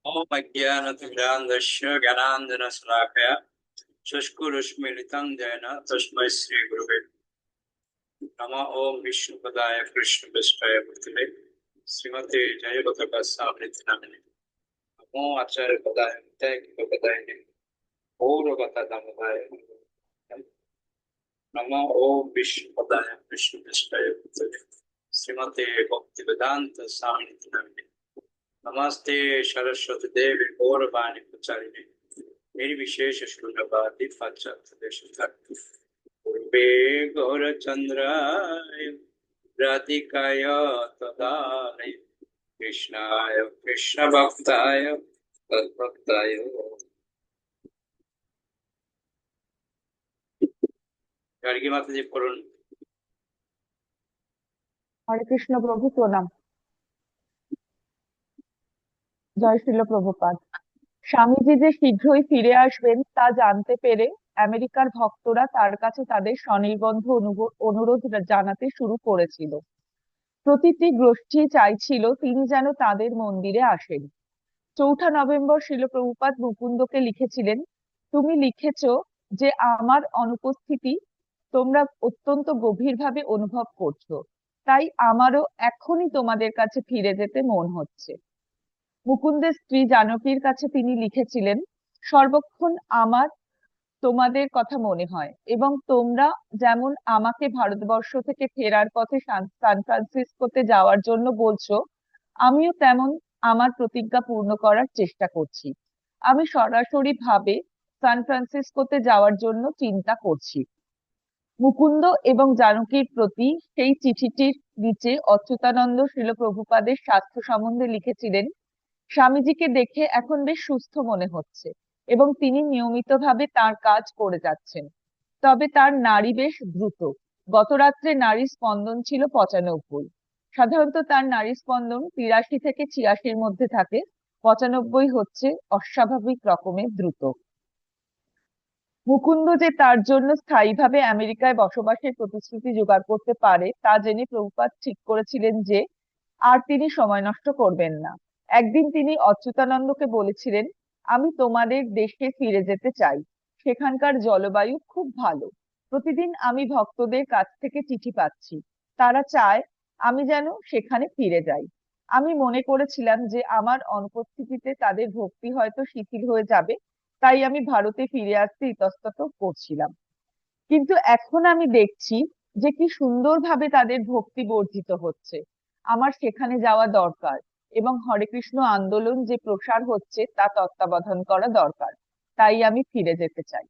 ओम अज्ञानतिमिरान्धस्य ज्ञानाञ्जनशलाकया चक्षुरुन्मीलितं येन तस्मै श्रीगुरवे नमः। ओम विष्णुपदाय कृष्णपृष्ठाय भूतले श्रीमते जयप्रकाशामृत नामिने नमो आचार्यपदाय नित्याय गौरवपदाय नमः। ओम विष्णुपदाय कृष्णपृष्ठाय भूतले श्रीमते भक्तिवेदांत स्वामिनिति नामिने नमस्ते सरस्वती देवी गौरवाणी प्रचारिणे निर्विशेष शून्यवादी पाश्चात्य पूर्वे गौरचंद्राय राधिकाय तदालय कृष्णाय कृष्ण भक्ताय तद्भक्ताय। গার্গী মাতাজি করুন। হরে কৃষ্ণ প্রভু প্রণাম। জয় শিল প্রভুপাদ। স্বামীজি যে শীঘ্রই ফিরে আসবেন তা জানতে পেরে আমেরিকার ভক্তরা তার কাছে তাদের স্বনির্বন্ধ অনুরোধ জানাতে শুরু করেছিল। প্রতিটি গোষ্ঠী চাইছিল তিনি যেন তাদের মন্দিরে আসেন। 4 নভেম্বর শিল প্রভুপাদ মুকুন্দকে লিখেছিলেন, তুমি লিখেছ যে আমার অনুপস্থিতি তোমরা অত্যন্ত গভীরভাবে অনুভব করছো, তাই আমারও এখনই তোমাদের কাছে ফিরে যেতে মন হচ্ছে। মুকুন্দের স্ত্রী জানকীর কাছে তিনি লিখেছিলেন, সর্বক্ষণ আমার তোমাদের কথা মনে হয় এবং তোমরা যেমন আমাকে ভারতবর্ষ থেকে ফেরার পথে সান ফ্রান্সিসকোতে যাওয়ার জন্য বলছো, আমিও তেমন আমার প্রতিজ্ঞা পূর্ণ করার চেষ্টা করছি। আমি সরাসরি ভাবে সান ফ্রান্সিসকোতে যাওয়ার জন্য চিন্তা করছি। মুকুন্দ এবং জানকীর প্রতি সেই চিঠিটির নিচে অচ্যুতানন্দ শ্রীল প্রভুপাদের স্বাস্থ্য সম্বন্ধে লিখেছিলেন, স্বামীজিকে দেখে এখন বেশ সুস্থ মনে হচ্ছে এবং তিনি নিয়মিতভাবে তার কাজ করে যাচ্ছেন। তবে তার নাড়ি বেশ দ্রুত। গত রাত্রে নাড়ির স্পন্দন ছিল 95। সাধারণত তার নাড়ির স্পন্দন 83 থেকে 86-র মধ্যে থাকে। 95 হচ্ছে অস্বাভাবিক রকমের দ্রুত। মুকুন্দ যে তার জন্য স্থায়ীভাবে আমেরিকায় বসবাসের প্রতিশ্রুতি জোগাড় করতে পারে তা জেনে প্রভুপাদ ঠিক করেছিলেন যে আর তিনি সময় নষ্ট করবেন না। একদিন তিনি অচ্যুতানন্দকে বলেছিলেন, আমি তোমাদের দেশে ফিরে যেতে চাই। সেখানকার জলবায়ু খুব ভালো। প্রতিদিন আমি ভক্তদের কাছ থেকে চিঠি পাচ্ছি, তারা চায় আমি যেন সেখানে ফিরে যাই। আমি মনে করেছিলাম যে আমার অনুপস্থিতিতে তাদের ভক্তি হয়তো শিথিল হয়ে যাবে, তাই আমি ভারতে ফিরে আসতে ইতস্তত করছিলাম। কিন্তু এখন আমি দেখছি যে কি সুন্দরভাবে তাদের ভক্তি বর্ধিত হচ্ছে। আমার সেখানে যাওয়া দরকার এবং হরে কৃষ্ণ আন্দোলন যে প্রসার হচ্ছে তা তত্ত্বাবধান করা দরকার, তাই আমি ফিরে যেতে চাই।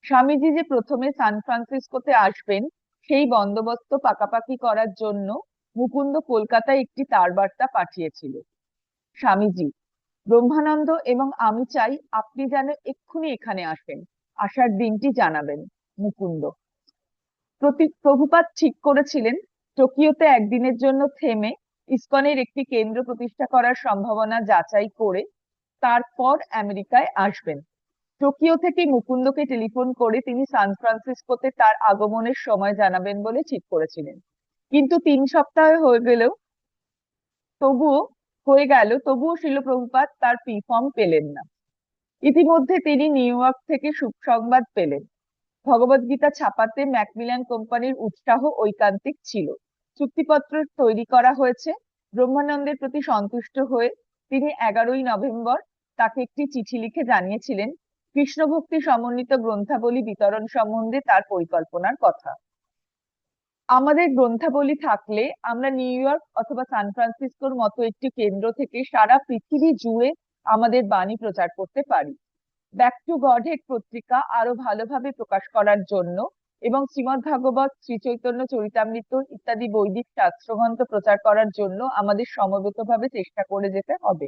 স্বামীজি যে প্রথমে সান ফ্রান্সিসকোতে আসবেন সেই বন্দোবস্ত পাকাপাকি করার জন্য মুকুন্দ কলকাতায় একটি তারবার্তা পাঠিয়েছিল। স্বামীজি, ব্রহ্মানন্দ এবং আমি চাই আপনি যেন এক্ষুনি এখানে আসেন। আসার দিনটি জানাবেন। মুকুন্দ। প্রভুপাদ ঠিক করেছিলেন টোকিওতে একদিনের জন্য থেমে ইসকনের একটি কেন্দ্র প্রতিষ্ঠা করার সম্ভাবনা যাচাই করে তারপর আমেরিকায় আসবেন। টোকিও থেকে মুকুন্দকে টেলিফোন করে তিনি সান ফ্রান্সিসকোতে তার আগমনের সময় জানাবেন বলে ঠিক করেছিলেন। কিন্তু 3 সপ্তাহ তবুও তবুও শিল প্রভুপাদ তার ফি ফর্ম পেলেন না। ইতিমধ্যে তিনি নিউ ইয়র্ক থেকে সুখ সংবাদ পেলেন। ভগবদ্গীতা ছাপাতে ম্যাকমিলান কোম্পানির উৎসাহ ঐকান্তিক ছিল। চুক্তিপত্র তৈরি করা হয়েছে। ব্রহ্মানন্দের প্রতি সন্তুষ্ট হয়ে তিনি 11ই নভেম্বর তাকে একটি চিঠি লিখে জানিয়েছিলেন কৃষ্ণ ভক্তি সমন্বিত গ্রন্থাবলী বিতরণ সম্বন্ধে তার পরিকল্পনার কথা। আমাদের গ্রন্থাবলী থাকলে আমরা নিউ ইয়র্ক অথবা সান ফ্রান্সিসকোর মতো একটি কেন্দ্র থেকে সারা পৃথিবী জুড়ে আমাদের বাণী প্রচার করতে পারি। ব্যাক টু গডহেড পত্রিকা আরো ভালোভাবে প্রকাশ করার জন্য এবং শ্রীমদ ভাগবত, শ্রী চৈতন্য চরিতামৃত ইত্যাদি বৈদিক শাস্ত্রগ্রন্থ প্রচার করার জন্য আমাদের সমবেতভাবে চেষ্টা করে যেতে হবে।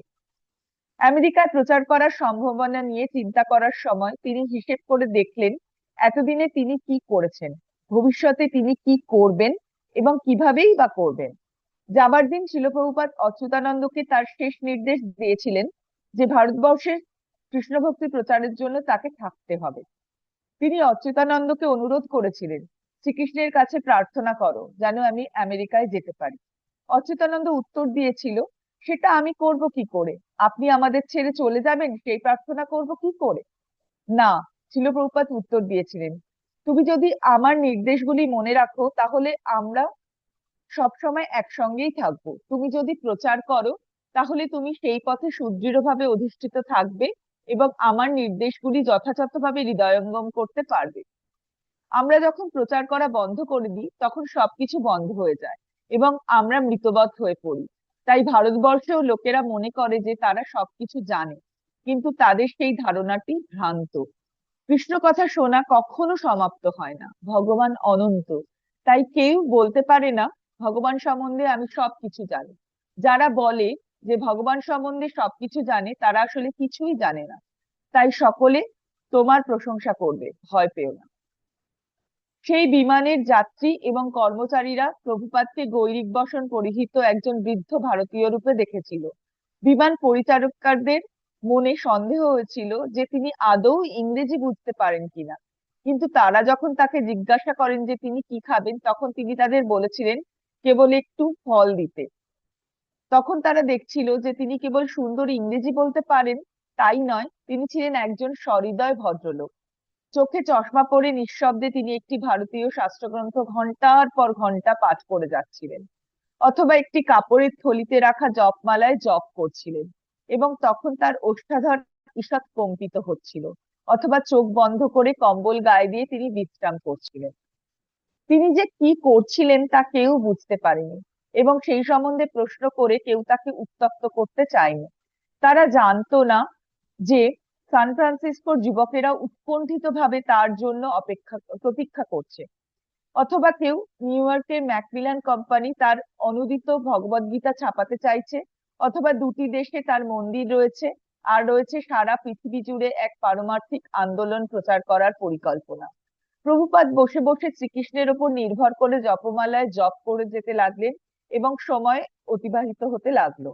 আমেরিকায় প্রচার করার সম্ভাবনা নিয়ে চিন্তা করার সময় তিনি হিসেব করে দেখলেন এতদিনে তিনি কি করেছেন, ভবিষ্যতে তিনি কি করবেন এবং কিভাবেই বা করবেন। যাবার দিন শিল প্রভুপাদ অচ্যুতানন্দকে তার শেষ নির্দেশ দিয়েছিলেন যে ভারতবর্ষের কৃষ্ণ ভক্তি প্রচারের জন্য তাকে থাকতে হবে। তিনি অচ্যুতানন্দকে অনুরোধ করেছিলেন, শ্রীকৃষ্ণের কাছে প্রার্থনা করো যেন আমি আমেরিকায় যেতে পারি। অচ্যুতানন্দ উত্তর দিয়েছিল, সেটা আমি করব কি করে, আপনি আমাদের ছেড়ে চলে যাবেন সেই প্রার্থনা করব কি করে? না, শিল প্রভুপাদ উত্তর দিয়েছিলেন, তুমি যদি আমার নির্দেশগুলি মনে রাখো তাহলে আমরা সবসময় একসঙ্গেই থাকবো। তুমি যদি প্রচার করো তাহলে তুমি সেই পথে সুদৃঢ়ভাবে অধিষ্ঠিত থাকবে এবং আমার নির্দেশগুলি যথাযথভাবে হৃদয়ঙ্গম করতে পারবে। আমরা যখন প্রচার করা বন্ধ করে দিই তখন সবকিছু বন্ধ হয়ে যায় এবং আমরা মৃতবৎ হয়ে পড়ি। তাই ভারতবর্ষেও লোকেরা মনে করে যে তারা সবকিছু জানে, কিন্তু তাদের সেই ধারণাটি ভ্রান্ত। কৃষ্ণ কথা শোনা কখনো সমাপ্ত হয় না, ভগবান অনন্ত। তাই কেউ বলতে পারে না ভগবান সম্বন্ধে আমি সবকিছু জানি। যারা বলে যে ভগবান সম্বন্ধে সবকিছু জানে তারা আসলে কিছুই জানে না। তাই সকলে তোমার প্রশংসা করবে, ভয় পেও না। সেই বিমানের যাত্রী এবং কর্মচারীরা প্রভুপাদকে গৈরিক বসন পরিহিত একজন বৃদ্ধ ভারতীয় রূপে দেখেছিল। বিমান পরিচারকদের মনে সন্দেহ হয়েছিল যে তিনি আদৌ ইংরেজি বুঝতে পারেন কিনা, কিন্তু তারা যখন তাকে জিজ্ঞাসা করেন যে তিনি কি খাবেন তখন তিনি তাদের বলেছিলেন কেবল একটু ফল দিতে। তখন তারা দেখছিল যে তিনি কেবল সুন্দর ইংরেজি বলতে পারেন তাই নয়, তিনি ছিলেন একজন সহৃদয় ভদ্রলোক। চোখে চশমা পরে নিঃশব্দে তিনি একটি ভারতীয় শাস্ত্রগ্রন্থ ঘন্টার পর ঘন্টা পাঠ করে যাচ্ছিলেন, অথবা একটি কাপড়ের থলিতে রাখা জপমালায় জপ করছিলেন, এবং তখন তার ওষ্ঠাধর ঈষৎ কম্পিত হচ্ছিল, অথবা চোখ বন্ধ করে কম্বল গায়ে দিয়ে তিনি বিশ্রাম করছিলেন। তিনি যে কি করছিলেন তা কেউ বুঝতে পারেনি, এবং সেই সম্বন্ধে প্রশ্ন করে কেউ তাকে উত্ত্যক্ত করতে চায়নি। তারা জানতো না যে সান ফ্রান্সিসকোর যুবকেরা উৎকণ্ঠিত ভাবে তার জন্য প্রতীক্ষা করছে, অথবা কেউ নিউ ইয়র্কের ম্যাকমিলান কোম্পানি তার অনুদিত ভগবদ গীতা ছাপাতে চাইছে, অথবা দুটি দেশে তার মন্দির রয়েছে, আর রয়েছে সারা পৃথিবী জুড়ে এক পারমার্থিক আন্দোলন প্রচার করার পরিকল্পনা। প্রভুপাদ বসে বসে শ্রীকৃষ্ণের ওপর নির্ভর করে জপমালায় জপ করে যেতে লাগলেন এবং সময় অতিবাহিত হতে লাগলো।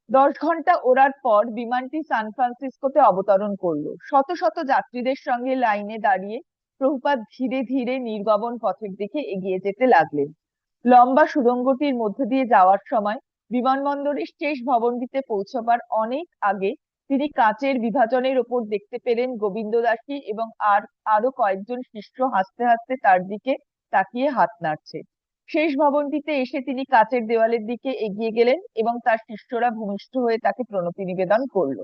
10 ঘন্টা ওড়ার পর বিমানটি সান ফ্রান্সিসকোতে অবতরণ করলো। শত শত যাত্রীদের সঙ্গে লাইনে দাঁড়িয়ে প্রভুপাদ ধীরে ধীরে নির্গমন পথের দিকে এগিয়ে যেতে লাগলেন। লম্বা সুড়ঙ্গটির মধ্য দিয়ে যাওয়ার সময় বিমানবন্দরের শেষ ভবনটিতে পৌঁছবার অনেক আগে তিনি কাঁচের বিভাজনের ওপর দেখতে পেলেন গোবিন্দ দাসী এবং আরো কয়েকজন শিষ্য হাসতে হাসতে তার দিকে তাকিয়ে হাত নাড়ছে। শেষ ভবনটিতে এসে তিনি কাঁচের দেওয়ালের দিকে এগিয়ে গেলেন এবং তার শিষ্যরা ভূমিষ্ঠ হয়ে তাকে প্রণতি নিবেদন করলো।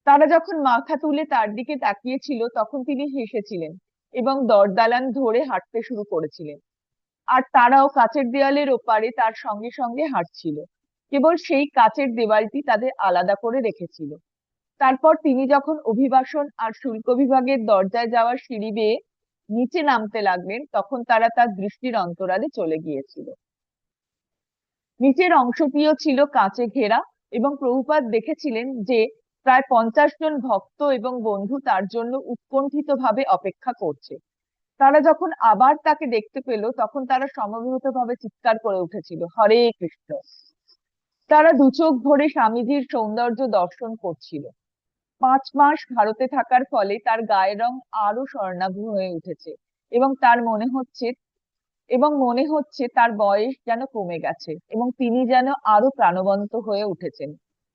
তারা যখন মাথা তুলে তার দিকে তাকিয়েছিল তখন তিনি হেসেছিলেন এবং দরদালান ধরে হাঁটতে শুরু করেছিলেন, আর তারাও কাঁচের দেওয়ালের ওপারে তার সঙ্গে সঙ্গে হাঁটছিল। কেবল সেই কাঁচের দেওয়ালটি তাদের আলাদা করে রেখেছিল। তারপর তিনি যখন অভিবাসন আর শুল্ক বিভাগের দরজায় যাওয়ার সিঁড়ি বেয়ে নিচে নামতে লাগলেন তখন তারা তার দৃষ্টির অন্তরালে চলে গিয়েছিল। নিচের অংশটিও ছিল কাঁচে ঘেরা এবং প্রভুপাদ দেখেছিলেন যে প্রায় 50 জন ভক্ত এবং বন্ধু তার জন্য উৎকণ্ঠিত ভাবে অপেক্ষা করছে। তারা যখন আবার তাকে দেখতে পেল তখন তারা সমবেত ভাবে চিৎকার করে উঠেছিল, হরে কৃষ্ণ। তারা দু চোখ ভরে স্বামীজির সৌন্দর্য দর্শন করছিল। 5 মাস ভারতে থাকার ফলে তার গায়ের রং আরো স্বর্ণাভ হয়ে উঠেছে এবং মনে হচ্ছে তার বয়স যেন কমে গেছে এবং তিনি যেন আরো প্রাণবন্ত হয়ে উঠেছেন।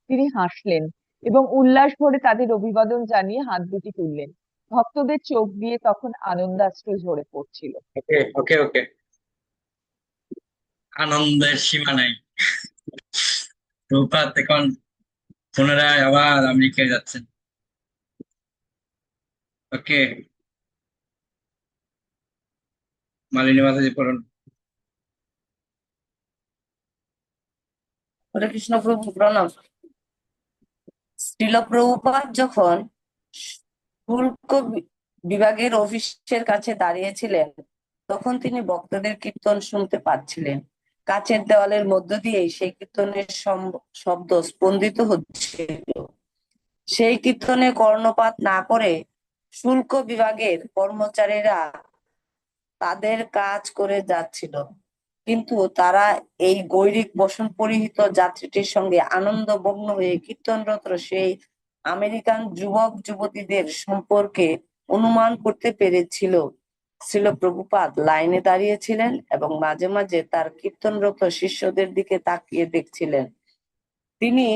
তিনি হাসলেন এবং উল্লাস ভরে তাদের অভিবাদন জানিয়ে হাত দুটি তুললেন। ভক্তদের চোখ দিয়ে তখন আনন্দাশ্রু ঝরে পড়ছিল। ওকে ওকে ওকে, আনন্দের সীমা নাই। প্রভুপাদ এখন পুনরায় আবার আমেরিকায় যাচ্ছেন। ওকে, মালিনী মাতাজি পড়ুন। হরে কৃষ্ণ প্রভু প্রণাম। শ্রীল প্রভুপাদ যখন শুল্ক বিভাগের অফিসের কাছে দাঁড়িয়েছিলেন তখন তিনি ভক্তদের কীর্তন শুনতে পাচ্ছিলেন। কাচের দেওয়ালের মধ্য দিয়ে সেই কীর্তনের শব্দ স্পন্দিত হচ্ছিল। সেই কীর্তনে কর্ণপাত না করে শুল্ক বিভাগের কর্মচারীরা তাদের কাজ করে যাচ্ছিল, কিন্তু তারা এই গৈরিক বসন পরিহিত যাত্রীটির সঙ্গে আনন্দমগ্ন হয়ে কীর্তনরত সেই আমেরিকান যুবক যুবতীদের সম্পর্কে অনুমান করতে পেরেছিল। শ্রীল প্রভুপাদ লাইনে দাঁড়িয়েছিলেন এবং মাঝে মাঝে তার কীর্তনরত শিষ্যদের দিকে তাকিয়ে দেখছিলেন। তিনি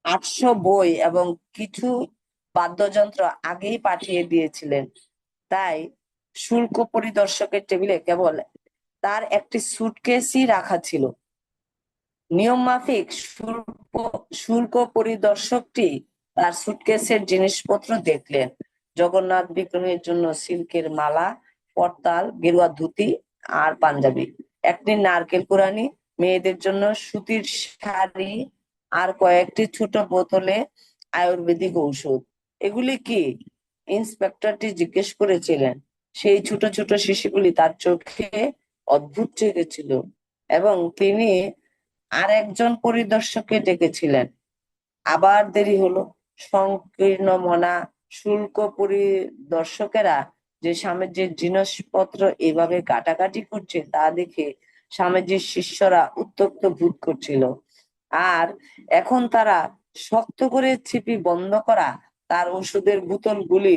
800 বই এবং কিছু বাদ্যযন্ত্র আগেই পাঠিয়ে দিয়েছিলেন। তাই শুল্ক পরিদর্শকের টেবিলে কেবল তার একটি সুটকেসই রাখা ছিল। নিয়ম মাফিক শুল্ক পরিদর্শকটি তার সুটকেসের জিনিসপত্র দেখলেন। জগন্নাথ বিগ্রহের জন্য সিল্কের মালা, করতাল, গেরুয়া ধুতি আর পাঞ্জাবি, একটি নারকেল কুড়ানি, মেয়েদের জন্য সুতির শাড়ি আর কয়েকটি ছোট বোতলে আয়ুর্বেদিক ঔষধ। এগুলি কি? ইন্সপেক্টরটি জিজ্ঞেস করেছিলেন। সেই ছোট ছোট শিশুগুলি তার চোখে অদ্ভুত লেগেছিল এবং তিনি আর একজন পরিদর্শককে ডেকেছিলেন। আবার দেরি হলো। সংকীর্ণ মনা শুল্ক পরিদর্শকেরা যে স্বামীজির জিনিসপত্র এভাবে কাটাকাটি করছে তা দেখে স্বামীজির শিষ্যরা উত্ত্যক্ত বোধ করছিল। আর এখন তারা শক্ত করে ছিপি বন্ধ করা তার ওষুধের বোতলগুলি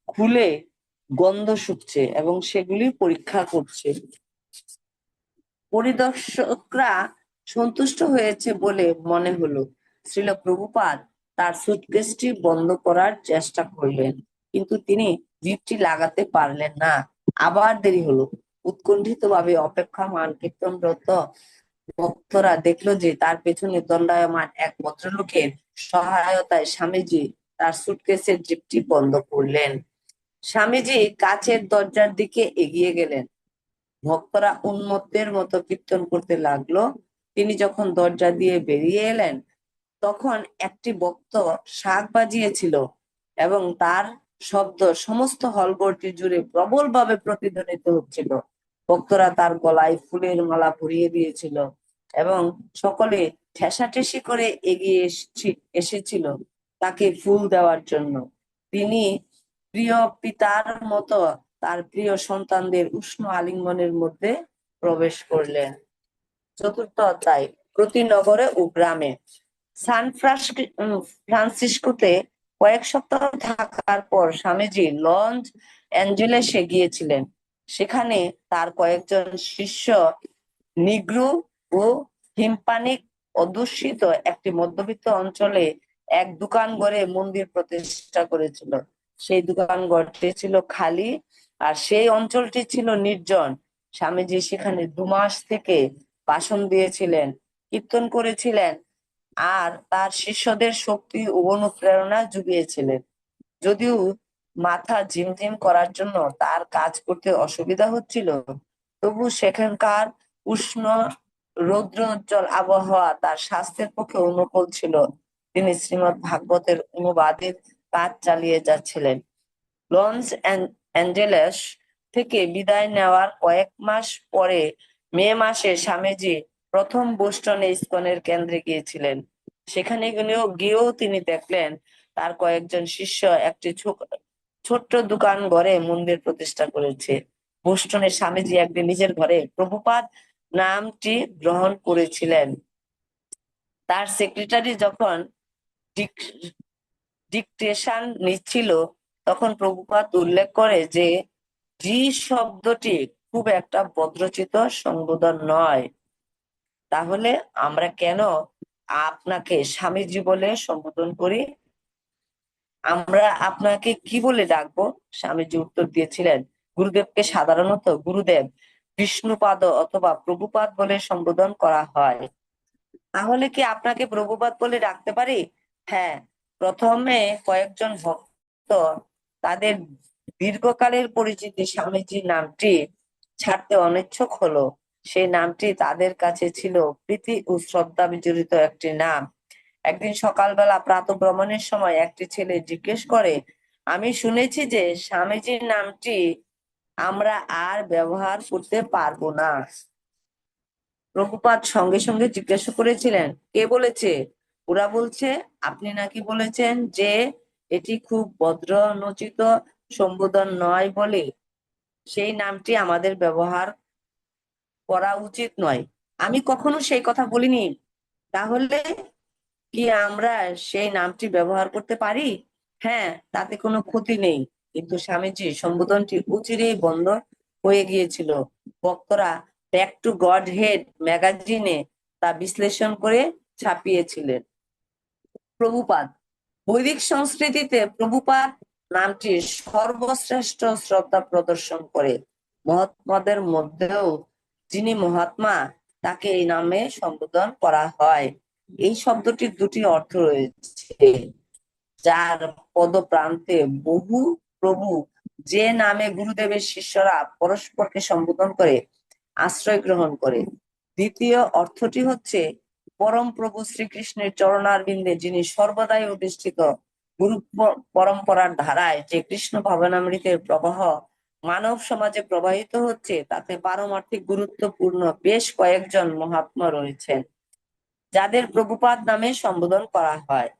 খুলে গন্ধ শুকছে এবং সেগুলি পরীক্ষা করছে। পরিদর্শকরা সন্তুষ্ট হয়েছে বলে মনে হলো। শ্রীল প্রভুপাদ তার সুটকেসটি বন্ধ করার চেষ্টা করলেন, কিন্তু তিনি জিপটি লাগাতে পারলেন না। আবার দেরি হলো। উৎকণ্ঠিত ভাবে অপেক্ষামান কীর্তনরত ভক্তরা দেখলো যে তার পেছনে দণ্ডায়মান এক ভদ্রলোকের সহায়তায় স্বামীজি তার সুটকেসের জিপটি বন্ধ করলেন। স্বামীজি কাছের দরজার দিকে এগিয়ে গেলেন। ভক্তরা উন্মত্তের মতো কীর্তন করতে লাগলো। তিনি যখন দরজা দিয়ে বেরিয়ে এলেন, তখন একটি ভক্ত শাঁখ বাজিয়েছিল এবং তার শব্দ সমস্ত হলঘরটি জুড়ে প্রবলভাবে প্রতিধ্বনিত হচ্ছিল। ভক্তরা তার গলায় ফুলের মালা পরিয়ে দিয়েছিল এবং সকলে ঠেসাঠেসি করে এগিয়ে এসেছিল তাকে ফুল দেওয়ার জন্য। তিনি প্রিয় পিতার মতো তার প্রিয় সন্তানদের উষ্ণ আলিঙ্গনের মধ্যে প্রবেশ করলেন। চতুর্থ অধ্যায়, প্রতি নগরে ও গ্রামে। ফ্রান্সিসকোতে কয়েক সপ্তাহ থাকার পর স্বামীজি লস অ্যাঞ্জেলেসে গিয়েছিলেন। সেখানে তার কয়েকজন শিষ্য নিগ্রো ও হিস্পানিক অধ্যুষিত একটি মধ্যবিত্ত অঞ্চলে এক দোকান গড়ে মন্দির প্রতিষ্ঠা করেছিল। সেই দোকান ঘরটি ছিল খালি আর সেই অঞ্চলটি ছিল নির্জন। স্বামীজি সেখানে 2 মাস থেকে ভাষণ দিয়েছিলেন, কীর্তন করেছিলেন আর তার শিষ্যদের শক্তি ও অনুপ্রেরণা জুগিয়েছিলেন। যদিও মাথা ঝিমঝিম করার জন্য তার কাজ করতে অসুবিধা হচ্ছিল, তবু সেখানকার উষ্ণ রৌদ্রোজ্জ্বল আবহাওয়া তার স্বাস্থ্যের পক্ষে অনুকূল ছিল। তিনি শ্রীমদ্ ভাগবতের অনুবাদের কাজ চালিয়ে যাচ্ছিলেন। লস অ্যাঞ্জেলেস থেকে বিদায় নেওয়ার কয়েক মাস পরে মে মাসে স্বামীজি প্রথম বোস্টনে ইসকনের কেন্দ্রে গিয়েছিলেন। সেখানে গিয়েও তিনি দেখলেন তার কয়েকজন শিষ্য একটি ছোট্ট দোকান ঘরে মন্দির প্রতিষ্ঠা করেছে। বোস্টনে স্বামীজি একদিন নিজের ঘরে প্রভুপাদ নামটি গ্রহণ করেছিলেন। তার সেক্রেটারি যখন ডিকটেশন নিচ্ছিল, তখন প্রভুপাদ উল্লেখ করে যে জি শব্দটি খুব একটা ভদ্রচিত সম্বোধন নয়। তাহলে আমরা কেন আপনাকে স্বামীজি বলে সম্বোধন করি? আমরা আপনাকে কি বলে ডাকবো? স্বামীজি উত্তর দিয়েছিলেন, গুরুদেবকে সাধারণত গুরুদেব, বিষ্ণুপাদ অথবা প্রভুপাদ বলে সম্বোধন করা হয়। তাহলে কি আপনাকে প্রভুপাদ বলে ডাকতে পারি? হ্যাঁ। প্রথমে কয়েকজন ভক্ত তাদের দীর্ঘকালের পরিচিতি স্বামীজি নামটি ছাড়তে অনিচ্ছুক হলো। সেই নামটি তাদের কাছে ছিল প্রীতি ও শ্রদ্ধা বিজড়িত একটি নাম। একদিন সকালবেলা প্রাতঃভ্রমণের সময় একটি ছেলে জিজ্ঞেস করে, আমি শুনেছি যে স্বামীজির নামটি আমরা আর ব্যবহার করতে পারবো না। প্রভুপাদ সঙ্গে সঙ্গে জিজ্ঞাসা করেছিলেন, কে বলেছে? ওরা বলছে আপনি নাকি বলেছেন যে এটি খুব ভদ্রনোচিত সম্বোধন নয় বলে সেই নামটি আমাদের ব্যবহার করা উচিত নয়। আমি কখনো সেই কথা বলিনি। তাহলে কি আমরা সেই নামটি ব্যবহার করতে পারি? হ্যাঁ, তাতে কোনো ক্ষতি নেই। কিন্তু স্বামীজি সম্বোধনটি অচিরেই বন্ধ হয়ে গিয়েছিল। ভক্তরা ব্যাক টু গড হেড ম্যাগাজিনে তা বিশ্লেষণ করে ছাপিয়েছিলেন। প্রভুপাদ। বৈদিক সংস্কৃতিতে প্রভুপাদ নামটি সর্বশ্রেষ্ঠ শ্রদ্ধা প্রদর্শন করে। মহাত্মাদের মধ্যেও যিনি মহাত্মা তাকে এই নামে সম্বোধন করা হয়। এই শব্দটির দুটি অর্থ রয়েছে। যার পদপ্রান্তে বহু প্রভু, যে নামে গুরুদেবের শিষ্যরা পরস্পরকে সম্বোধন করে আশ্রয় গ্রহণ করে। দ্বিতীয় অর্থটি হচ্ছে পরম প্রভু শ্রীকৃষ্ণের চরণারবিন্দে যিনি সর্বদাই অধিষ্ঠিত। গুরু পরম্পরার ধারায় যে কৃষ্ণ ভাবনামৃতের প্রবাহ মানব সমাজে প্রবাহিত হচ্ছে, তাতে পারমার্থিক গুরুত্বপূর্ণ বেশ কয়েকজন মহাত্মা রয়েছেন যাদের প্রভুপাদ নামে সম্বোধন করা হয়।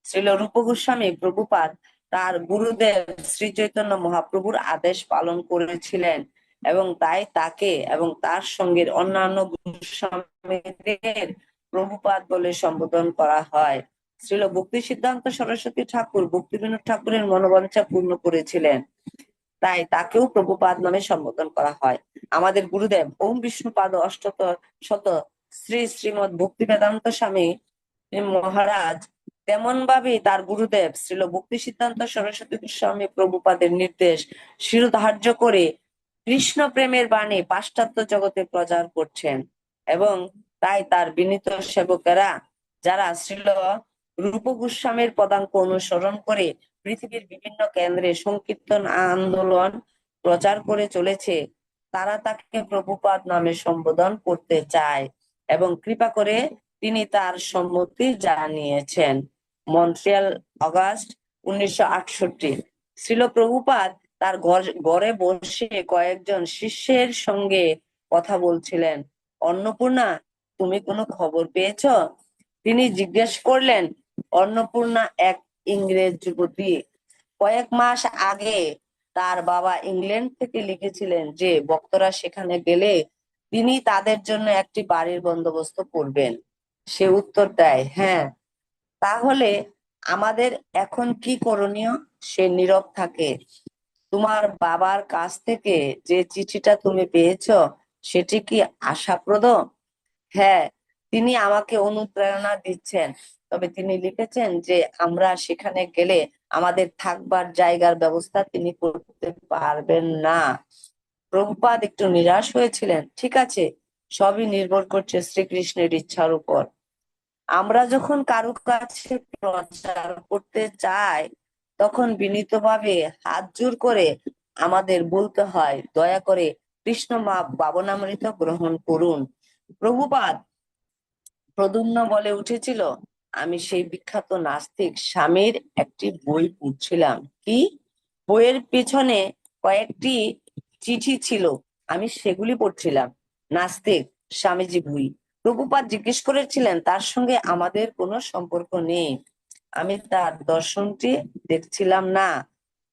শ্রীল রূপ গোস্বামী প্রভুপাদ তার গুরুদেব শ্রী চৈতন্য মহাপ্রভুর আদেশ পালন করেছিলেন এবং তাই তাকে এবং তার সঙ্গের অন্যান্য গোস্বামীদের প্রভুপাদ বলে সম্বোধন করা হয়। শ্রীল ভক্তি সিদ্ধান্ত সরস্বতী ঠাকুর ভক্তিবিনোদ ঠাকুরের মনোবাঞ্ছা পূর্ণ করেছিলেন, তাই তাকেও প্রভুপাদ নামে সম্বোধন করা হয়। আমাদের গুরুদেব ওম বিষ্ণুপাদ অষ্টত শত শ্রী শ্রীমৎ ভক্তি বেদান্ত স্বামী মহারাজ তেমন ভাবে তার গুরুদেব শ্রীল ভক্তি সিদ্ধান্ত সরস্বতী গোস্বামী প্রভুপাদের নির্দেশ শিরোধার্য করে কৃষ্ণ প্রেমের বাণী পাশ্চাত্য জগতে প্রচার করছেন এবং তাই তার বিনীত সেবকেরা যারা শ্রীল রূপ গোস্বামীর পদাঙ্ক অনুসরণ করে পৃথিবীর বিভিন্ন কেন্দ্রে সংকীর্তন আন্দোলন প্রচার করে চলেছে, তারা তাকে প্রভুপাদ নামে সম্বোধন করতে চায় এবং কৃপা করে তিনি তার সম্মতি জানিয়েছেন। Montreal, August 1968। শ্রীল প্রভুপাদ তার ঘরে বসে কয়েকজন শিষ্যের সঙ্গে কথা বলছিলেন। অন্নপূর্ণা, তুমি কোনো খবর পেয়েছ? তিনি জিজ্ঞেস করলেন। অন্নপূর্ণা এক ইংরেজ যুবতী। কয়েক মাস আগে তার বাবা ইংল্যান্ড থেকে লিখেছিলেন যে ভক্তরা সেখানে গেলে তিনি তাদের জন্য একটি বাড়ির বন্দোবস্ত করবেন। সে উত্তর দেয়, হ্যাঁ। তাহলে আমাদের এখন কি করণীয়? সে নীরব থাকে। তোমার বাবার কাছ থেকে যে চিঠিটা তুমি পেয়েছো সেটি কি আশাপ্রদ? হ্যাঁ, তিনি আমাকে অনুপ্রেরণা দিচ্ছেন। তবে তিনি লিখেছেন যে আমরা সেখানে গেলে আমাদের থাকবার জায়গার ব্যবস্থা তিনি করতে পারবেন না। প্রভুপাদ একটু নিরাশ হয়েছিলেন। ঠিক আছে, সবই নির্ভর করছে শ্রীকৃষ্ণের ইচ্ছার উপর। আমরা যখন কারো কাছে প্রচার করতে চাই তখন বিনীতভাবে হাত জোড় করে আমাদের বলতে হয়, দয়া করে কৃষ্ণ ভাবনামৃত গ্রহণ করুন। প্রভুপাদ প্রদ্যুম্ন বলে উঠেছিল, আমি সেই বিখ্যাত নাস্তিক স্বামীর একটি বই পড়ছিলাম। কি? বইয়ের পেছনে কয়েকটি চিঠি ছিল, আমি সেগুলি পড়ছিলাম। নাস্তিক স্বামীজি বই। প্রভুপাদ জিজ্ঞেস করেছিলেন, তার সঙ্গে আমাদের কোনো সম্পর্ক নেই। আমি তার দর্শনটি দেখছিলাম না।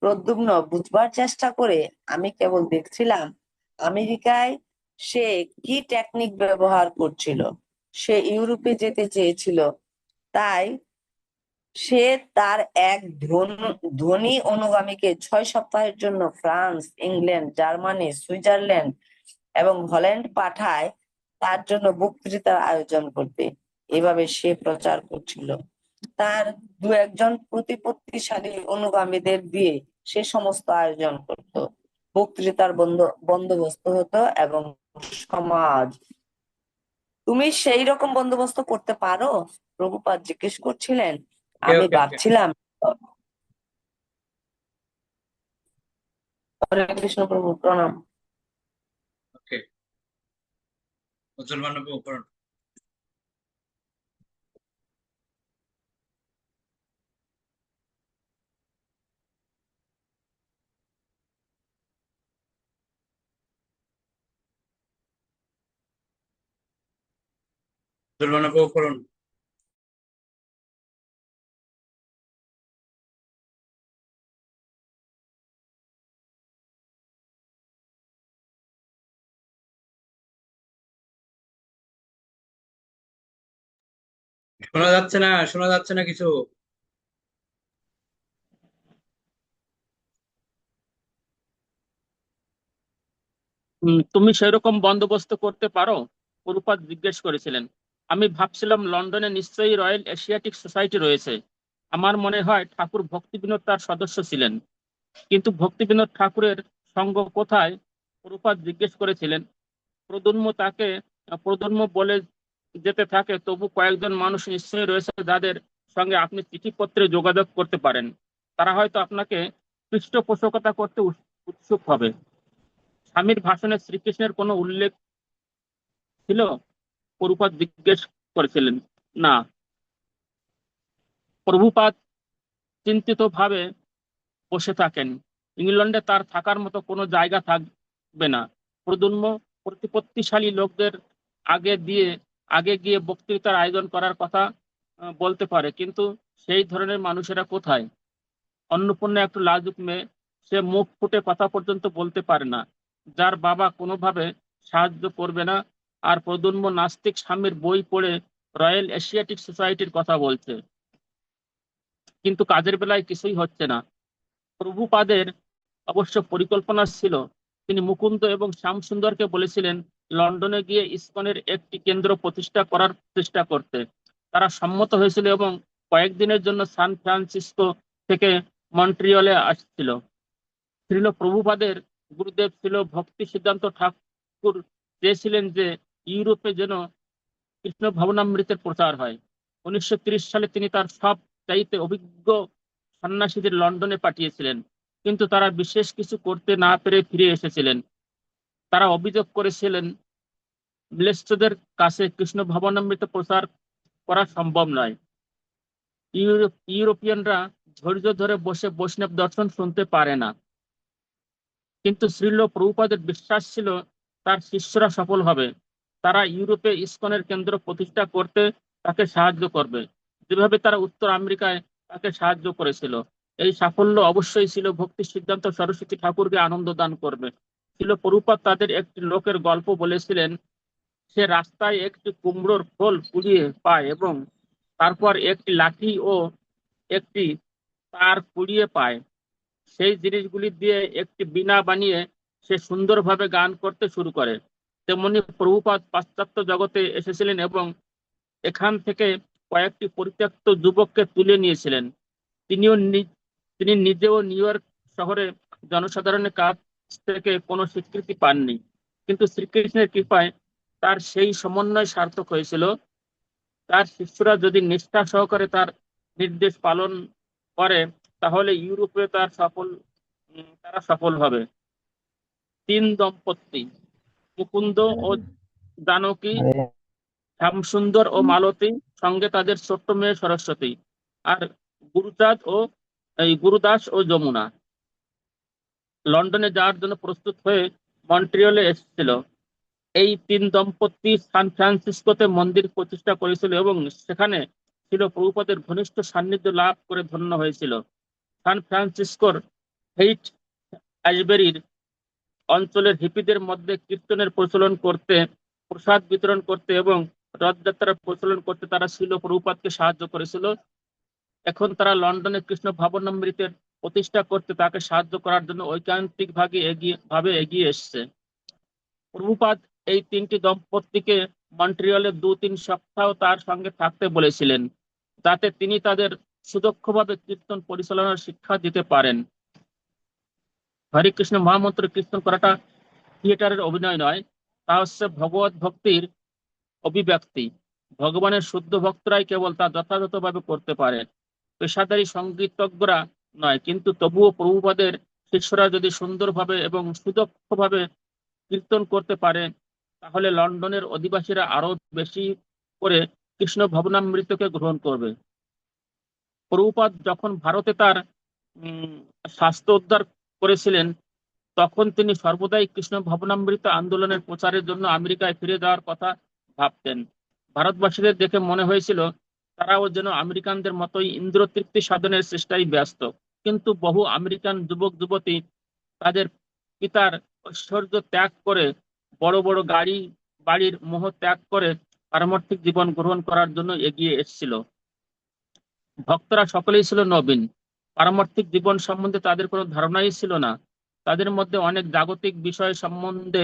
প্রদ্যুম্ন বুঝবার চেষ্টা করে, আমি কেবল দেখছিলাম আমেরিকায় সে কি টেকনিক ব্যবহার করছিল। সে ইউরোপে যেতে চেয়েছিল, তাই সে তার এক ধনী অনুগামীকে 6 সপ্তাহের জন্য ফ্রান্স, ইংল্যান্ড, জার্মানি, সুইজারল্যান্ড এবং হল্যান্ড পাঠায় তার জন্য বক্তৃতার আয়োজন করতে। এভাবে সে প্রচার করছিল। তার দু একজন প্রতিপত্তিশালী অনুগামীদের দিয়ে সে সমস্ত আয়োজন করত। বক্তৃতার বন্দোবস্ত হতো এবং সমাজ। তুমি সেই রকম বন্দোবস্ত করতে পারো? প্রভুপাদ জিজ্ঞেস করছিলেন। ওকে আমি ওকে ওকে ভাবছিলাম। হরে কৃষ্ণ প্রভু, প্রণাম। ওকে মুসলমান উপকরণ। মুসলমান উপকরণ। শোনা যাচ্ছে না কিছু। তুমি সেরকম বন্দোবস্ত করতে পারো? প্রভুপাদ জিজ্ঞেস করেছিলেন। আমি ভাবছিলাম লন্ডনে নিশ্চয়ই রয়্যাল এশিয়াটিক সোসাইটি রয়েছে, আমার মনে হয় ঠাকুর ভক্তিবিনোদ তার সদস্য ছিলেন, কিন্তু ভক্তিবিনোদ ঠাকুরের সঙ্গ কোথায়? প্রভুপাদ জিজ্ঞেস করেছিলেন। প্রজন্ম বলে যেতে থাকে, তবু কয়েকজন মানুষ নিশ্চয়ই রয়েছে যাদের সঙ্গে আপনি চিঠিপত্রে যোগাযোগ করতে পারেন। তারা হয়তো আপনাকে পৃষ্ঠপোষকতা করতে উৎসুক হবে। স্বামীর ভাষণে শ্রীকৃষ্ণের কোনো উল্লেখ ছিল? প্রভুপাদ জিজ্ঞেস করেছিলেন। না। প্রভুপাদ চিন্তিত ভাবে বসে থাকেন। ইংল্যান্ডে তার থাকার মতো কোনো জায়গা থাকবে না। প্রজন্ম প্রতিপত্তিশালী লোকদের আগে দিয়ে আগে গিয়ে বক্তৃতার আয়োজন করার কথা বলতে পারে, কিন্তু সেই ধরনের মানুষেরা কোথায়? অন্নপূর্ণা একটু লাজুক মেয়ে, সে মুখ ফুটে কথা পর্যন্ত বলতে পারে না। যার বাবা কোনোভাবে সাহায্য করবে না, আর প্রজন্ম নাস্তিক স্বামীর বই পড়ে রয়্যাল এশিয়াটিক সোসাইটির কথা বলছে, কিন্তু কাজের বেলায় কিছুই হচ্ছে না। প্রভুপাদের অবশ্য পরিকল্পনা ছিল। তিনি মুকুন্দ এবং শ্যামসুন্দরকে বলেছিলেন লন্ডনে গিয়ে ইসকনের একটি কেন্দ্র প্রতিষ্ঠা করার চেষ্টা করতে। তারা সম্মত হয়েছিল এবং কয়েকদিনের জন্য সান ফ্রান্সিসকো থেকে মন্ট্রিয়লে আসছিল। শ্রীল প্রভুপাদের গুরুদেব ছিল ভক্তি সিদ্ধান্ত ঠাকুর চেয়েছিলেন যে ইউরোপে যেন কৃষ্ণ ভবনামৃতের প্রচার হয়। 1930 সালে তিনি তার সব চাইতে অভিজ্ঞ সন্ন্যাসীদের লন্ডনে পাঠিয়েছিলেন, কিন্তু তারা বিশেষ কিছু করতে না পেরে ফিরে এসেছিলেন। তারা অভিযোগ করেছিলেন ব্লেসদের কাছে কৃষ্ণ ভবনামৃত প্রচার করা সম্ভব নয়। ইউরোপিয়ানরা ধৈর্য ধরে বসে বৈষ্ণব দর্শন শুনতে পারে না। কিন্তু শ্রীল প্রভুপাদের বিশ্বাস ছিল তার শিষ্যরা সফল হবে। তারা ইউরোপে ইসকনের কেন্দ্র প্রতিষ্ঠা করতে তাকে সাহায্য করবে, যেভাবে তারা উত্তর আমেরিকায় তাকে সাহায্য করেছিল। এই সাফল্য অবশ্যই ছিল ভক্তি সিদ্ধান্ত সরস্বতী ঠাকুরকে আনন্দ দান করবে। ছিল প্রভুপাদ তাদের একটি লোকের গল্প বলেছিলেন। সে রাস্তায় একটি কুমড়োর খোল কুড়িয়ে পায় এবং তারপর একটি লাঠি ও একটি তার কুড়িয়ে পায়। সেই জিনিসগুলি দিয়ে একটি বীণা বানিয়ে সে সুন্দরভাবে গান করতে শুরু করে। তেমনি প্রভুপাদ পাশ্চাত্য জগতে এসেছিলেন এবং এখান থেকে কয়েকটি পরিত্যক্ত যুবককে তুলে নিয়েছিলেন। তিনি নিজেও নিউ ইয়র্ক শহরে জনসাধারণের কাছ থেকে কোনো স্বীকৃতি পাননি, কিন্তু শ্রীকৃষ্ণের কৃপায় তার সেই সমন্বয় সার্থক হয়েছিল। তার শিষ্যরা যদি নিষ্ঠা সহকারে তার নির্দেশ পালন করে, তাহলে ইউরোপে তারা সফল হবে। 3 দম্পতি, মুকুন্দ ও জানকী, শ্যামসুন্দর ও মালতী, সঙ্গে তাদের ছোট্ট মেয়ে সরস্বতী, আর গুরুদাস ও যমুনা লন্ডনে যাওয়ার জন্য প্রস্তুত হয়ে মন্ট্রিয়লে এসেছিল। এই 3 দম্পতি সান ফ্রান্সিসকোতে মন্দির প্রতিষ্ঠা করেছিল এবং সেখানে ছিল প্রভুপাদের ঘনিষ্ঠ সান্নিধ্য লাভ করে ধন্য হয়েছিল। সান ফ্রান্সিসকোর হেইট অ্যাশবেরির অঞ্চলের হিপিদের মধ্যে কীর্তনের প্রচলন করতে, প্রসাদ বিতরণ করতে এবং রথযাত্রার প্রচলন করতে তারা ছিল প্রভুপাদকে সাহায্য করেছিল। এখন তারা লন্ডনে কৃষ্ণ ভবনামৃতের প্রতিষ্ঠা করতে তাকে সাহায্য করার জন্য ঐকান্তিক ভাবে এগিয়ে এসছে। প্রভুপাদ এই 3টি দম্পতিকে মন্ট্রিয়লে 2-3 সপ্তাহ তার সঙ্গে থাকতে বলেছিলেন, যাতে তিনি তাদের সুদক্ষভাবে কীর্তন পরিচালনার শিক্ষা দিতে পারেন। হরে কৃষ্ণ মহামন্ত্র কীর্তন করাটা থিয়েটারের অভিনয় নয়, তা হচ্ছে ভগবত ভক্তির অভিব্যক্তি। ভগবানের শুদ্ধ ভক্তরাই কেবল তা যথাযথভাবে করতে পারে, পেশাদারী সঙ্গীতজ্ঞরা নয়। কিন্তু তবুও প্রভুপাদের শিষ্যরা যদি সুন্দরভাবে এবং সুদক্ষভাবে কীর্তন করতে পারে, তাহলে লন্ডনের অধিবাসীরা আরো বেশি করে কৃষ্ণ ভবনামৃতকে গ্রহণ করবে। প্রভুপাদ যখন ভারতে তার স্বাস্থ্য উদ্ধার করেছিলেন, তখন তিনি সর্বদাই কৃষ্ণ ভবনামৃত আন্দোলনের প্রচারের জন্য আমেরিকায় ফিরে যাওয়ার কথা ভাবতেন। ভারতবাসীদের দেখে মনে হয়েছিল তারাও যেন আমেরিকানদের মতোই ইন্দ্র তৃপ্তি সাধনের চেষ্টায় ব্যস্ত। কিন্তু বহু আমেরিকান যুবক যুবতী তাদের পিতার ঐশ্বর্য ত্যাগ করে, বড় বড় গাড়ি বাড়ির মোহ ত্যাগ করে পারমার্থিক জীবন গ্রহণ করার জন্য এগিয়ে এসেছিল। ভক্তরা সকলেই ছিল নবীন। পারমার্থিক জীবন সম্বন্ধে তাদের কোনো ধারণাই ছিল না। তাদের মধ্যে অনেক জাগতিক বিষয় সম্বন্ধে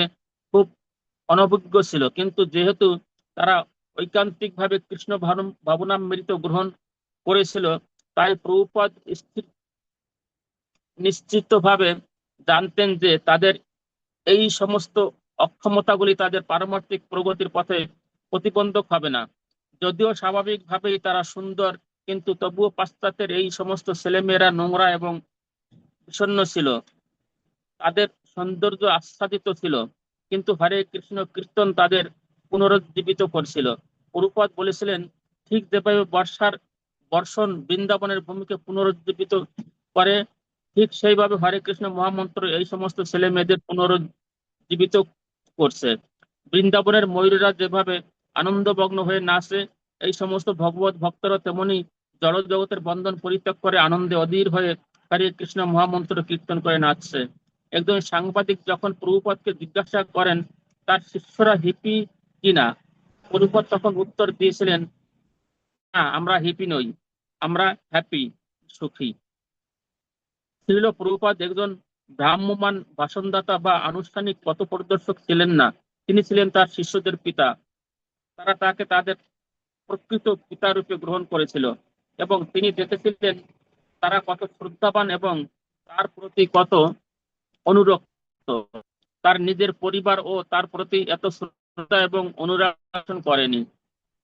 খুব অনভিজ্ঞ ছিল, কিন্তু যেহেতু তারা ঐকান্তিকভাবে কৃষ্ণ ভবনামৃত গ্রহণ করেছিল, তাই প্রভুপাদ নিশ্চিতভাবে জানতেন যে তাদের এই সমস্ত অক্ষমতাগুলি তাদের পারমার্থিক প্রগতির পথে প্রতিবন্ধক হবে না। যদিও স্বাভাবিকভাবেই তারা সুন্দর, কিন্তু তবুও পাশ্চাত্যের এই সমস্ত ছেলেমেয়েরা নোংরা এবং বিষণ্ণ ছিল। তাদের সৌন্দর্য আচ্ছাদিত ছিল, কিন্তু হরে কৃষ্ণ কীর্তন তাদের পুনরুজ্জীবিত করছিল। প্রভুপাদ বলেছিলেন, ঠিক যেভাবে বর্ষণ বৃন্দাবনের ভূমিকে পুনরুজ্জীবিত করে, ঠিক সেইভাবে হরে কৃষ্ণ মহামন্ত্র এই সমস্ত ছেলে মেয়েদের পুনরুজ্জীবিত করছে। বৃন্দাবনের ময়ূরেরা যেভাবে আনন্দমগ্ন হয়ে নাচে, এই সমস্ত ভগবত ভক্তরা তেমনি জড় জগতের বন্ধন পরিত্যাগ করে আনন্দে অধীর হয়ে হরে কৃষ্ণ মহামন্ত্র কীর্তন করে নাচছে। একজন সাংবাদিক যখন প্রভুপাদকে জিজ্ঞাসা করেন তার শিষ্যরা হিপি কিনা, প্রভুপাদ তখন উত্তর দিয়েছিলেন, না, আমরা হিপি নই, আমরা হ্যাপি, সুখী। শ্রীল প্রভুপাদ একজন ভ্রাম্যমাণ ভাষণদাতা বা আনুষ্ঠানিক পথপ্রদর্শক ছিলেন না, তিনি ছিলেন তার শিষ্যদের পিতা। তারা তাকে তাদের প্রকৃত পিতা রূপে গ্রহণ করেছিল এবং তিনি দেখেছিলেন তারা কত শ্রদ্ধাবান এবং তার প্রতি কত অনুরক্ত। তার নিজের পরিবার ও তার প্রতি এত শ্রদ্ধা এবং অনুরাগ পোষণ করেনি।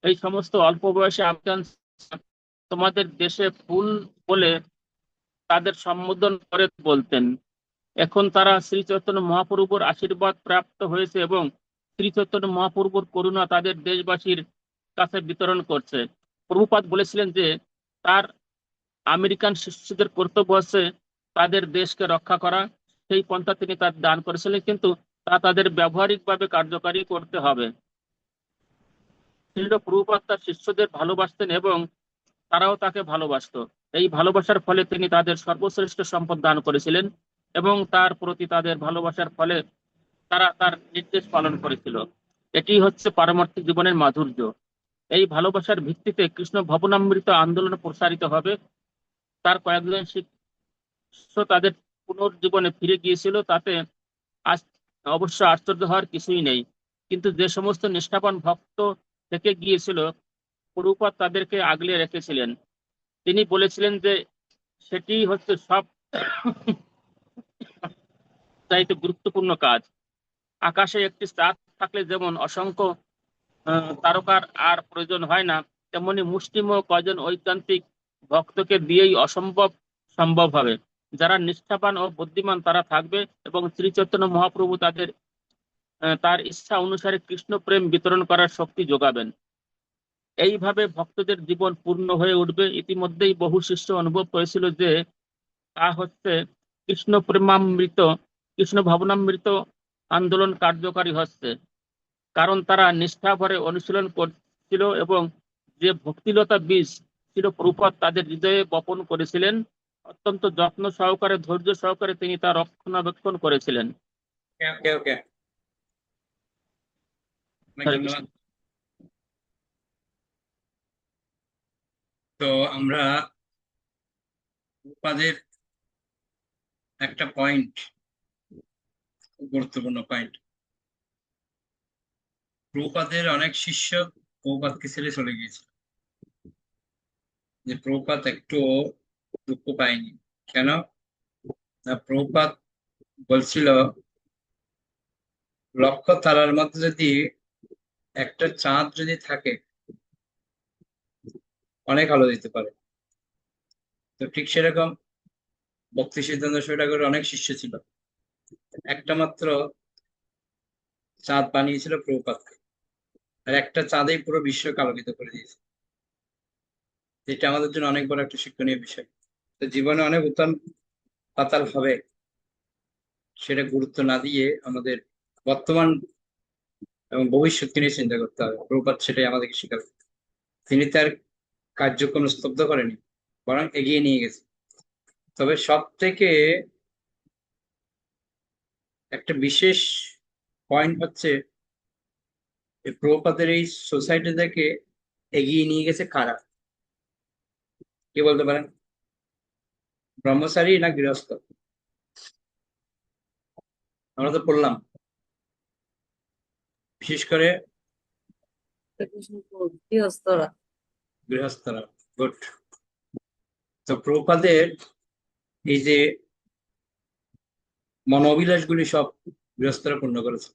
এই সমস্ত অল্প বয়সে আফগান তোমাদের দেশে ফুল বলে তাদের সম্বোধন করে বলতেন। এখন তারা শ্রী চৈতন্য মহাপ্রভুর আশীর্বাদ প্রাপ্ত হয়েছে এবং শ্রী চৈতন্য মহাপ্রভুর করুণা তাদের দেশবাসীর কাছে বিতরণ করছে। প্রভুপাদ বলেছিলেন যে তার আমেরিকান শিষ্যদের কর্তব্য হচ্ছে তাদের দেশকে রক্ষা করা। সেই পন্থা তিনি তার দান করেছিলেন, কিন্তু তা তাদের ব্যবহারিকভাবে কার্যকারী করতে হবে। শ্রীল প্রভুপাদ তার শিষ্যদের ভালোবাসতেন এবং তারাও তাকে ভালোবাসতো। এই ভালোবাসার ফলে তিনি তাদের সর্বশ্রেষ্ঠ সম্পদ দান করেছিলেন এবং তার প্রতি তাদের ভালোবাসার ফলে তারা তার নির্দেশ পালন করেছিল। এটি হচ্ছে পারমার্থিক জীবনের মাধুর্য। এই ভালোবাসার ভিত্তিতে কৃষ্ণ ভবনামৃত আন্দোলন প্রসারিত হবে। তার কয়েকজন শিষ্য তাদের পুনর্জীবনে ফিরে গিয়েছিল, তাতে অবশ্য আশ্চর্য হওয়ার কিছুই নেই। কিন্তু যে সমস্ত নিষ্ঠাবান ভক্ত থেকে গিয়েছিল, প্রভুপাদ তাদেরকে আগলে রেখেছিলেন। তিনি বলেছিলেন যে সেটি হচ্ছে সব চাইতে গুরুত্বপূর্ণ কাজ। আকাশে একটি চাঁদ থাকলে যেমন অসংখ্য তারকার আর প্রয়োজন হয় না, তেমনি মুষ্টিমেয় কয়জন ঐকান্তিক ভক্তকে দিয়েই অসম্ভব সম্ভব হবে। যারা নিষ্ঠাবান ও বুদ্ধিমান তারা থাকবে এবং শ্রী চৈতন্য মহাপ্রভু তার ইচ্ছা অনুসারে কৃষ্ণ প্রেম বিতরণ করার শক্তি যোগাবেন। এইভাবে ভক্তদের জীবন পূর্ণ হয়ে উঠবে। ইতিমধ্যেই বহু শিষ্য অনুভব করেছিল যে তা হচ্ছে কৃষ্ণ প্রেমামৃত, কৃষ্ণ ভবনামৃত আন্দোলন কার্যকারী হচ্ছে, কারণ তারা নিষ্ঠা ভরে অনুশীলন করছিল এবং যে ভক্তিলতা বীজ ছিল প্রভুপাদ তাদের হৃদয়ে বপন করেছিলেন, অত্যন্ত যত্ন সহকারে ধৈর্য সহকারে তিনি তা রক্ষণাবেক্ষণ করেছিলেন। ওকে ওকে, অনেক হরে ধন্যবাদ। কৃষ্ণ। তো আমরা প্রভুপাদের একটা পয়েন্ট, গুরুত্বপূর্ণ পয়েন্ট, প্রভুপাদের অনেক শিষ্য প্রভুপাদকে ছেড়ে চলে গিয়েছিল, যে প্রভুপাদ একটু দুঃখ পায়নি। কেন না, প্রভুপাদ বলছিল লক্ষ তারার মধ্যে যদি একটা চাঁদ যদি থাকে অনেক আলো দিতে পারে। তো ঠিক সেরকম ভক্তি সিদ্ধান্ত ঠাকুরের অনেক শিষ্য ছিল, একটা মাত্র চাঁদ বানিয়েছিল প্রভুপাদকে, আর একটা চাঁদেই পুরো বিশ্বকে আলোকিত করে দিয়েছে। এটা আমাদের জন্য অনেক বড় একটা শিক্ষণীয় বিষয়। তো জীবনে অনেক উত্থান পাতাল হবে, সেটা গুরুত্ব না দিয়ে আমাদের বর্তমান এবং ভবিষ্যৎকে নিয়ে চিন্তা করতে হবে। প্রভুপাদ সেটাই আমাদেরকে শেখাবে। তিনি তার কার্যক্রম স্তব্ধ করেনি, বরং এগিয়ে নিয়ে গেছে। তবে সব থেকে একটা বিশেষ পয়েন্ট হচ্ছে প্রভুপাদের এই সোসাইটি থেকে এগিয়ে নিয়ে গেছে কারা, কি বলতে পারেন? ব্রহ্মচারী না গৃহস্থ? আমরা তো পড়লাম বিশেষ করে গৃহস্থরা। গৃহস্থরা। গুড। তো প্রভুপাদের এই যে মনোবিলাসগুলি সব গৃহস্থরা পূর্ণ করেছে।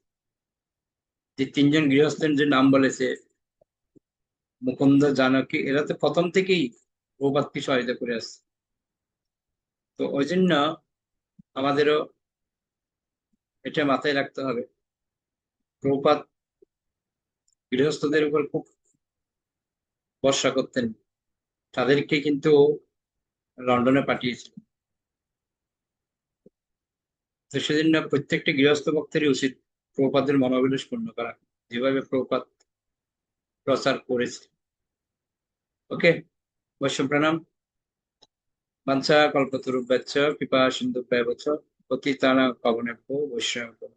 যে তিনজন গৃহস্থের যে নাম বলেছে, মুকুন্দ, জানকী, এরা তো প্রথম থেকেই প্রভুপাদকে সহায়তা করে আসছে। তো ওই জন্য আমাদেরও এটা মাথায় রাখতে হবে। প্রভুপাদ গৃহস্থদের উপর খুব ভরসা করতেন, তাদেরকে কিন্তু লন্ডনে পাঠিয়েছিল। তো সেজন্য প্রত্যেকটি গৃহস্থ ভক্তেরই উচিত প্রভুপাদের মনোবিলাস পূর্ণ করা, যেভাবে প্রভুপাদ প্রচার করেছে। ওকে, বৈশ্য প্রণাম। বাঞ্ছা কল্পতরুভ্যশ্চ কৃপা সিন্ধুভ্যেব চ পতিতানাং পাবনেভ্যো বৈষ্ণবেভ্যো।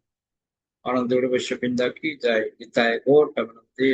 আনন্দ বৈশ্য বৃন্দা কি জয়। গীতায় গৌর প্রেমানন্দে।